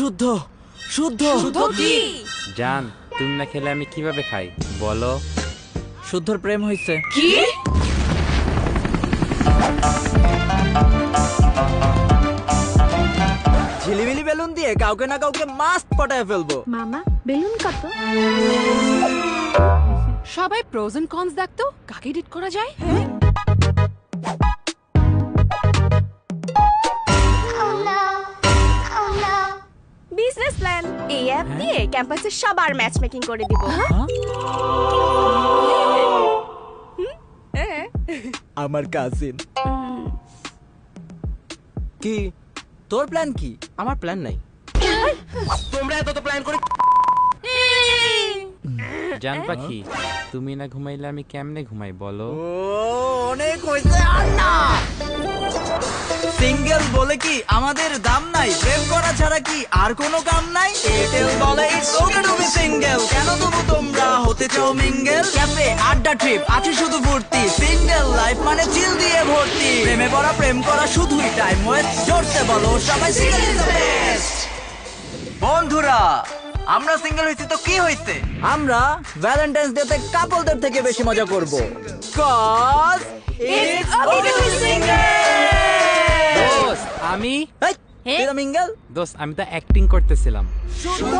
শুদ্ধ শুদ্ধ শুদ্ধ কি? জান, তুমি না খেলে আমি কিভাবে খাই বলো? শুদ্ধর প্রেম হইছে। কি? ঝিলিমিলি বেলুন দিয়ে কাউকে না কাউকে মাস্ট পটায় ফেলবো। মামা বেলুন কত? সবাই প্রোজ এন্ড কনস দেখতো, কাকে এডিট করা যায়? বিজনেস প্ল্যান, এই অ্যাপ দিয়ে ক্যাম্পাসে সবার ম্যাচ মেকিং করে দিব। আমার কাজিন। কি তোর প্ল্যান কি? আমার প্ল্যান নাই। তোমরা এত তো প্ল্যান করে জান পাখি, তুমি না ঘুমাইলে আমি কেমনে ঘুমাই বলো? ও অনেক হইছে, আর না। সিঙ্গেল বলে কি আমাদের দাম নাই? প্রেম করা ছাড়া কি আর কোনো কাম নাই? এয়ারটেল বলে it's okay to be single. কেন তবু তোমরা হতে চাও মিঙ্গেল? ক্যাফে আড্ডা ট্রিপ আছে শুধু ভর্তি। সিঙ্গেল লাইফ মানে চিল দিয়ে ভর্তি। প্রেমে পড়া প্রেম করা শুধুই টাইম ওয়েস্ট। জোরসে বলো সবাই সিঙ্গেল ইজ দ্য বেস্ট। বন্ধুরা, আমরা সিঙ্গেল হইছি তো কি হইছে? আমরা ভ্যালেন্টাইন্স ডে তে কাপলদের থেকে বেশি মজা করব। Cause it's okay to be single. দোস্ত, আমি এই তুই মিঙ্গেল। দোস্ত আমি তো অ্যাক্টিং করতেছিলাম। শুদ্ধ